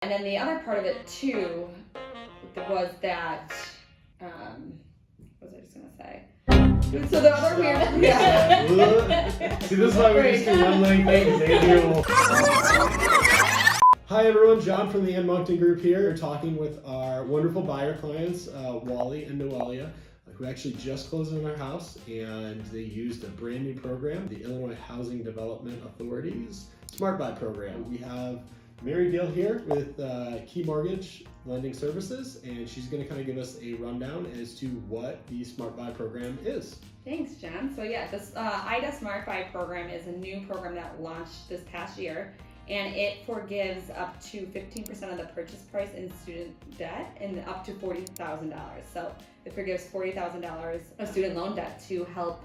And then the other part of it too was that, what was I just gonna say? So the other weird, See, this is why we used to run like things. Hi everyone, John from the Monckton group here. We're talking with our wonderful buyer clients, Wally and Noelia, who actually just closed on their house, and they used a brand new program, the Illinois Housing Development Authority's SmartBuy program. We have Mary.Gill here with Key Mortgage Lending Services, and she's going to kind of give us a rundown as to what the SmartBuy program is. Thanks, John. So yeah, this IDHA SmartBuy program is a new program that launched this past year, and it forgives up to 15% of the purchase price in student debt and up to $40,000. So it forgives $40,000 of student loan debt to help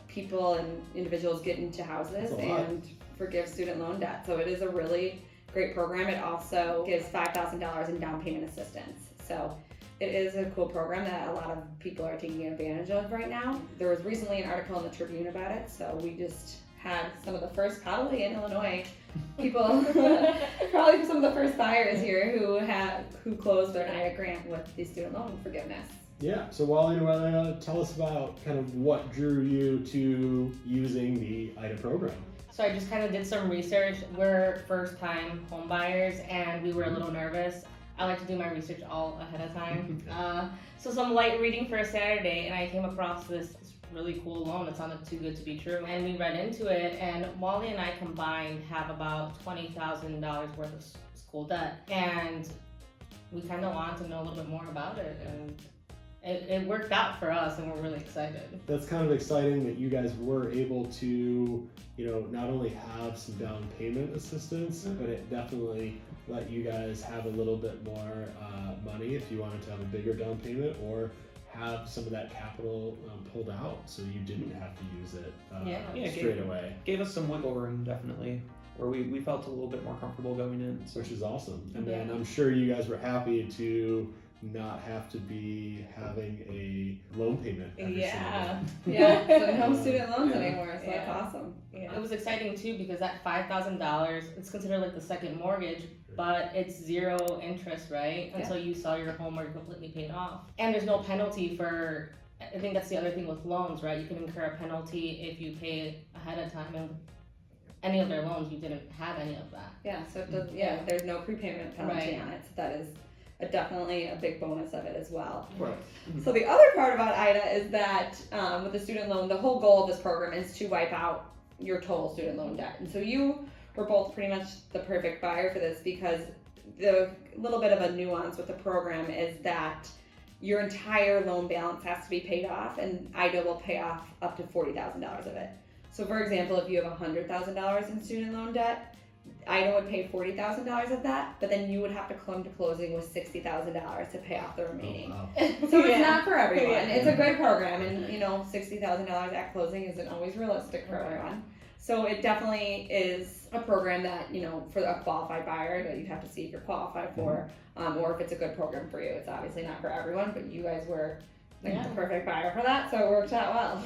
people and individuals get into houses and forgive student loan debt. So it is a really great program. It also gives $5,000 in down payment assistance. So it is a cool program that a lot of people are taking advantage of right now. There was recently an article in the Tribune about it, so we just had some of the first, probably in Illinois, people, probably some of the first buyers here who closed their IDHA grant with the student loan forgiveness. Yeah, so Wally and Noelia, tell us about kind of what drew you to using the IDHA program. So I just kind of did some research. We're first-time home buyers, and we were a little nervous. I like to do my research all ahead of time. So some light reading for a Saturday, and I came across this really cool loan. It sounded too good to be true. And we read into it, and Wally and I combined have about $20,000 worth of school debt. And we kind of wanted to know a little bit more about it, and it worked out for us, and we're really excited. That's kind of exciting that you guys were able to, not only have some down payment assistance, but it definitely let you guys have a little bit more money if you wanted to have a bigger down payment, or have some of that capital pulled out so you didn't have to use it straight away. Gave us some wiggle room, definitely, where we felt a little bit more comfortable going in. Which is awesome. And then I'm sure you guys were happy to not have to be having a loan payment every single month. So no student loans anymore, so that's awesome. Yeah. It was exciting too, because that $5,000, it's considered like the second mortgage, but it's zero interest, right? Until you sell your home or you're completely paid off. And there's no penalty for, I think that's the other thing with loans, right? You can incur a penalty if you pay ahead of time, and any of their loans, you didn't have any of that. Yeah, so it does, there's no prepayment penalty on it, so that is definitely a big bonus of it as well. Right. So the other part about IDHA is that with the student loan, the whole goal of this program is to wipe out your total student loan debt. And so you were both pretty much the perfect buyer for this, because the little bit of a nuance with the program is that your entire loan balance has to be paid off, and IDHA will pay off up to $40,000 of it. So for example, if you have $100,000 in student loan debt, IDHA would pay $40,000 of that, but then you would have to come to closing with $60,000 to pay off the remaining. Oh, wow. So it's not for everyone. It's a good program, and $60,000 at closing isn't always realistic for everyone. So it definitely is a program that, for a qualified buyer, that you have to see if you're qualified for, or if it's a good program for you. It's obviously not for everyone, but you guys were the perfect buyer for that, so it worked out well.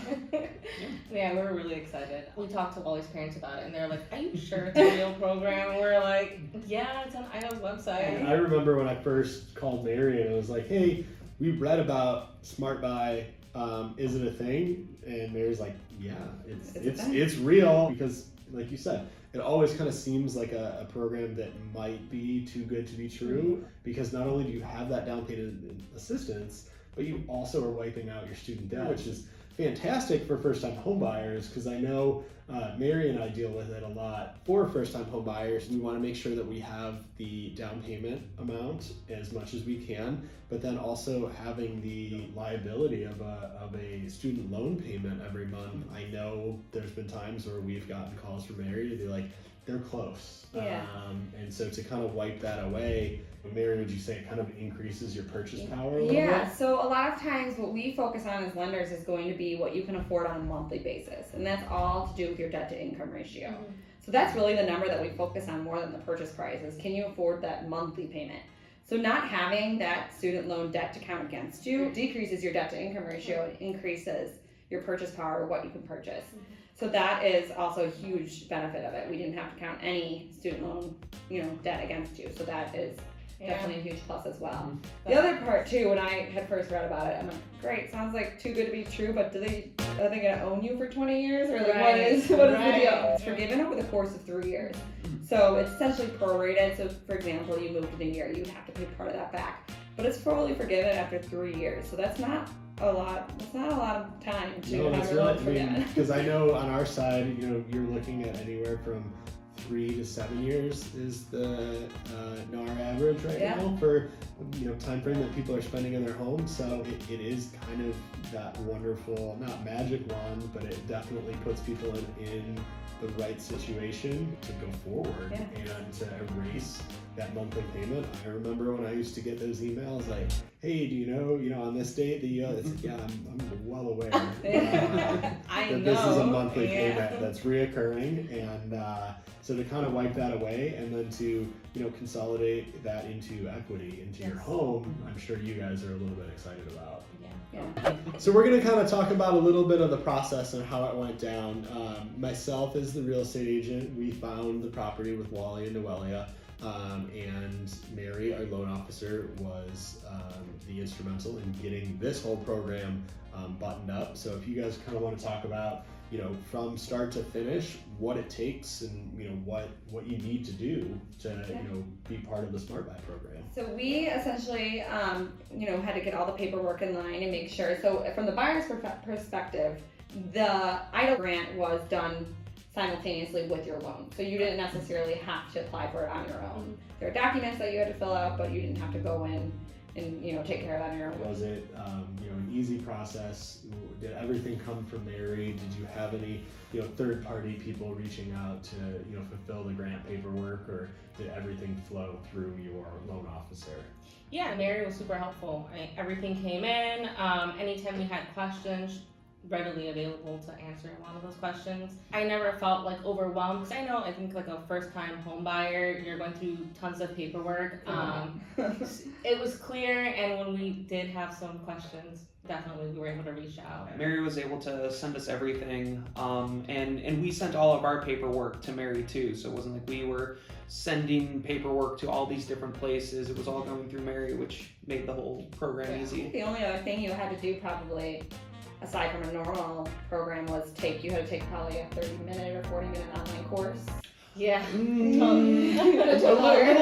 Yeah, we were really excited. We talked to Wally's parents about it, and they're like, "Are you sure it's a real program?" And we're like, "Yeah, it's on IDHA's website." And I remember when I first called Mary and I was like, "Hey, we read about SmartBuy. Is it a thing?" And Mary's like, "Yeah, it's real," because, like you said, it always kind of seems like a program that might be too good to be true, because not only do you have that down payment assistance, but you also are wiping out your student debt, which is fantastic for first-time home buyers, because I know Mary and I deal with it a lot. For first-time home buyers, we want to make sure that we have the down payment amount as much as we can, but then also having the liability of a student loan payment every month. I know there's been times where we've gotten calls from Mary to be like, they're close. And so to kind of wipe that away, Mary, would you say it kind of increases your purchase power a little bit? Yeah, so a lot of times what we focus on as lenders is going to be what you can afford on a monthly basis, and that's all to do with your debt to income ratio. So that's really the number that we focus on more than the purchase price, is can you afford that monthly payment? So not having that student loan debt to count against you decreases your debt to income ratio and increases your purchase power, what you can purchase. So that is also a huge benefit of it. We didn't have to count any student loan, debt against you. So that is definitely a huge plus as well. Mm-hmm. The other part too, when I had first read about it, I'm like, great, sounds like too good to be true, but are they gonna own you for 20 years? Or like what is the deal? It's forgiven over the course of 3 years. So it's essentially prorated. So for example, you moved in a year, you would have to pay part of that back. But it's fully forgiven after 3 years. So that's not a lot. It's not a lot of time to have your loan forgiven. Because I know on our side, you're looking at anywhere from 3 to 7 years is the NAR average right now for time frame that people are spending in their homes. So it is kind of that wonderful, not magic wand, but it definitely puts people in the right situation to go forward and to erase that monthly payment. I remember when I used to get those emails like, hey, do you know on this date that it's like, yeah, I'm well aware that this is a monthly payment that's reoccurring, and so to kind of wipe that away and then to consolidate that into equity into your home, I'm sure you guys are a little bit excited about. So we're going to kind of talk about a little bit of the process and how it went down. Myself as the real estate agent, we found the property with Wally and Noelia, and Mary, our loan officer, was the instrumental in getting this whole program buttoned up. So if you guys kind of want to talk about from start to finish, what it takes and what you need to do to be part of the SmartBuy program. So we essentially had to get all the paperwork in line and make sure. So from the buyer's perspective, the IDHA grant was done simultaneously with your loan. So you didn't necessarily have to apply for it on your own. There are documents that you had to fill out, but you didn't have to go in and take care of that on your own. Was it an easy process? Did everything come from Mary? Did you have any third-party people reaching out to fulfill the grant paperwork, or did everything flow through your loan officer? Yeah, Mary was super helpful. Everything came in. Anytime we had questions, readily available to answer a lot of those questions. I never felt like overwhelmed, because I think like a first-time home buyer, you're going through tons of paperwork. It was clear, and when we did have some questions, definitely we were able to reach out. Mary was able to send us everything, and we sent all of our paperwork to Mary too, so it wasn't like we were sending paperwork to all these different places. It was all going through Mary, which made the whole program easy. The only other thing you had to do probably, aside from a normal program, was you had to take probably a 30-minute or 40-minute online course. Yeah. A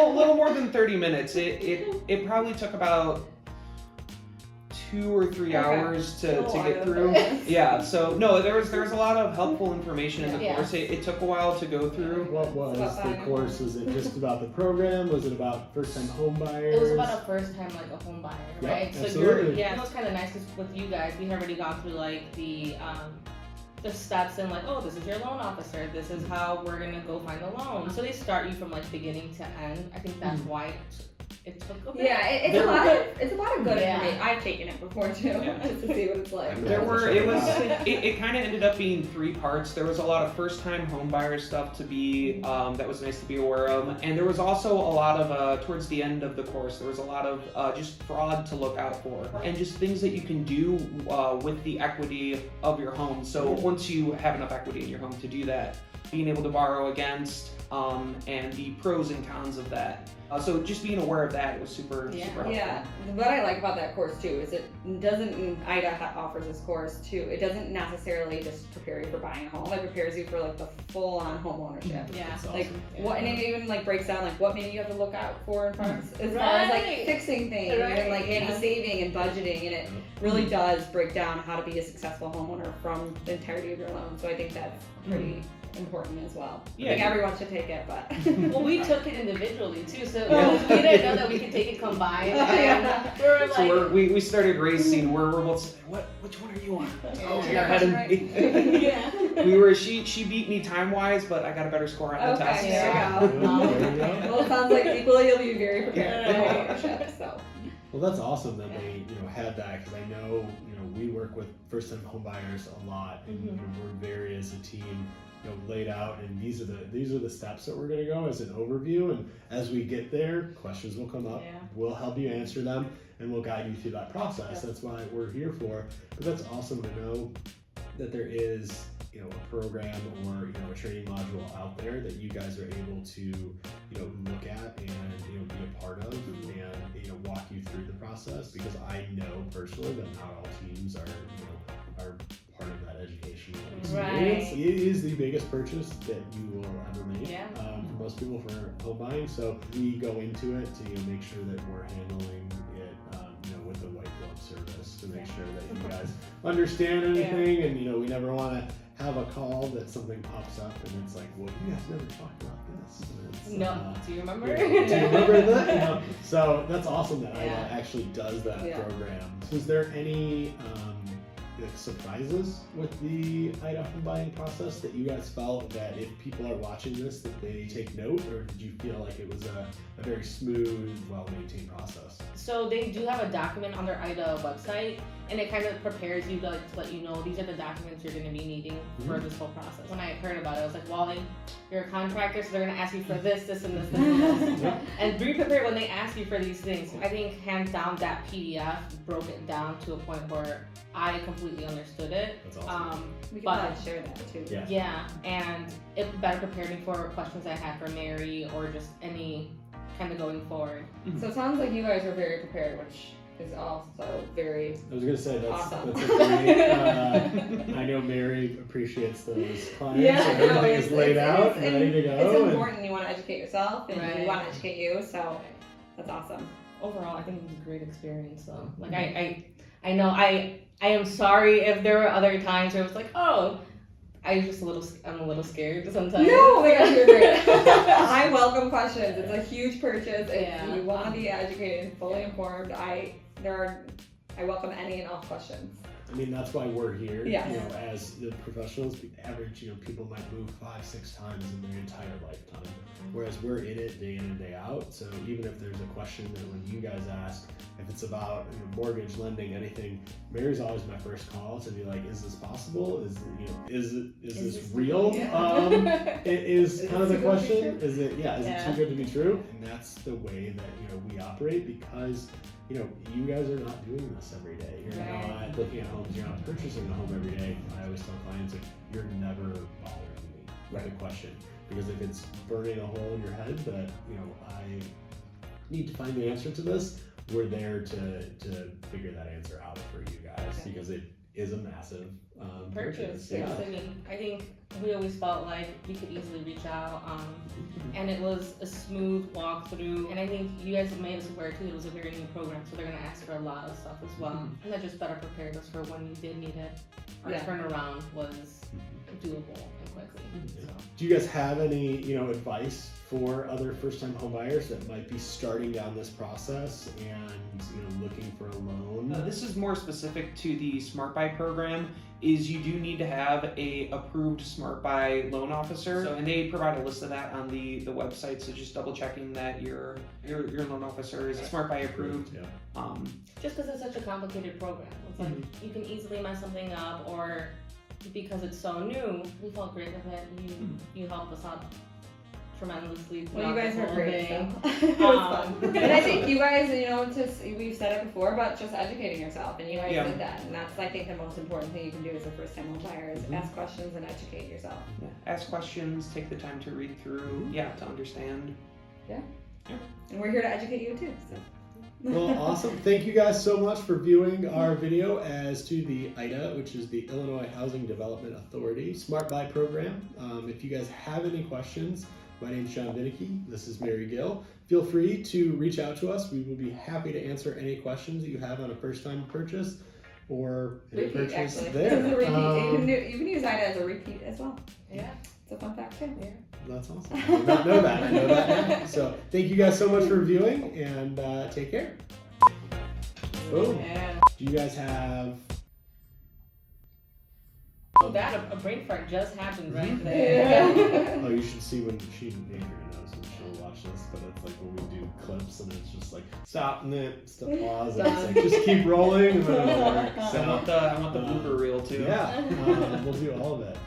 little more than 30 minutes. It probably took about 2 or 3 hours to get through. Yeah, so no, there was a lot of helpful information in the course. It took a while to go through. What was the course? Was it just about the program? Was it about first-time home buyers? It was about a first-time a home buyer, right? So absolutely. it was kind of nice with you guys. We had already gone through the steps and this is your loan officer. This is how we're gonna go find the loan. So they start you from beginning to end. I think that's why it took a bit. Yeah, it's a lot of good information. I've taken it before too, just to see what it's like. It kind of ended up being 3 parts. There was a lot of first-time home buyer stuff to be that was nice to be aware of, and there was also a lot of towards the end of the course, there was a lot of just fraud to look out for, and just things that you can do with the equity of your home. So once you have enough equity in your home to do that, being able to borrow against, and the pros and cons of that. So just being aware of that was super helpful. Yeah, what I like about that course too is IDHA offers this course too. It doesn't necessarily just prepare you for buying a home. It prepares you for the full-on home ownership. Yeah. What, and it even breaks down what maybe you have to look out for as far as fixing things and maybe saving and budgeting, and it really does break down how to be a successful homeowner from the entirety of your loan. So I think that's pretty important as well. Yeah, I think everyone should take it, but well, we took it individually too, so we didn't know that we could take it combined. We were we started racing. We're both saying, which one are you on? You're ahead of me. Yeah. She beat me time wise, but I got a better score on the test. There you go. Well, it sounds like equally you'll be very prepared for home ownership. So. Well, that's awesome that they had that, because I know we work with first-time home buyers a lot, and we're very, as a team, laid out, and these are the steps that we're going to go as an overview, and as we get there, questions will come up. We'll help you answer them, and we'll guide you through that process. That's why we're here for. But that's awesome to know that there is a program or a training module out there that you guys are able to look at and be a part of and walk you through the process, because I know personally that not all teams are part of that educational experience. Right. It is the biggest purchase that you will ever make for most people for home buying. So we go into it to make sure that we're handling it with a white glove service to make sure that you guys understand anything, and we never want to have a call that something pops up and it's like, well, you guys never talked about this. No, do you remember? Do you remember that? So that's awesome that IDA actually does that program. So is there any surprises with the IDA home buying process that you guys felt that if people are watching this that they take note, or did you feel like it was a very smooth, well-maintained process? So they do have a document on their IDA website, and it kind of prepares you to let you know these are the documents you're going to be needing for this whole process. When I heard about it, I was like, well, you're a contractor, so they're going to ask you for this, this, and this, this, and this. And be prepared when they ask you for these things. I think hands down that PDF broke it down to a point where I completely understood it. That's awesome. We can probably share that too. Yeah, and it better prepared me for questions I had for Mary or just any kind of going forward. So it sounds like you guys are very prepared, which is also very I was gonna say that's awesome. That's a great. I know Mary appreciates those clients. And everything is laid out and ready to go. It's important. You want to educate yourself, and we want to Right. educate you. So that's awesome. Overall, I think it was a great experience. So, like, I know I am sorry if there were other times where it was like, oh, I'm a little scared sometimes. No, my gosh, you're great. I welcome questions. It's a huge purchase. If you want to be educated and fully informed, I welcome any and all questions. I mean, that's why we're here. Yes. As the professionals, the average, people might move 5-6 times in their entire lifetime. Whereas we're in it day in and day out. So even if there's a question that when you guys ask, if it's about mortgage, lending, anything, Mary's always my first call to be like, is this possible? Is this real? It is kind of the question. Is it too good to be true? And that's the way that we operate, because you guys are not doing this every day. You're not looking at homes. You're not purchasing a home every day. I always tell clients, you're never bothering me with a question, because if it's burning a hole in your head that I need to find the answer to this, we're there to figure that answer out for you guys, because it is a massive purchase. I mean, I think we always felt like we could easily reach out, and it was a smooth walkthrough. And I think you guys have made us aware too, it was a very new program, so they're going to ask for a lot of stuff as well. And that just better prepared us for when you did need it. Our turnaround was doable and quickly. So. Do you guys have any, advice for other first-time home buyers that might be starting down this process and looking for a loan? This is more specific to the SmartBuy program. Is you do need to have a approved SmartBuy loan officer, and they provide a list of that on the website. So just double checking that your loan officer is SmartBuy approved. Just because it's such a complicated program, it's like you can easily mess something up, or because it's so new, we felt great with it. You helped us out tremendously. Well, you guys were great. So. It was fun. And I think you guys, we've said it before, but just educating yourself, and you guys did that. And that's, I think, the most important thing you can do as a first-time home buyer is ask questions and educate yourself. Yeah. Ask questions, take the time to read through, to understand. Yeah. And we're here to educate you too. So. Well, awesome. Thank you guys so much for viewing our video as to the IDA, which is the Illinois Housing Development Authority SmartBuy program. If you guys have any questions, my name's John.Vinicky. This is Mary.Gill. Feel free to reach out to us. We will be happy to answer any questions that you have on a first-time purchase or any purchase there. You can use IDA as a repeat as well. Yeah. It's a fun fact too. Yeah. That's awesome. I did not know that. I know that now. So thank you guys so much for viewing, and take care. Boom. Yeah. Do you guys have... Oh, a brain fart just happened right there. Oh, you should see when Adrian knows when she'll watch this, but it's like when we do clips and it's just like stop and then pause and it's like just keep rolling and then it'll work. So I want the blooper reel too. Yeah, we'll do all of it.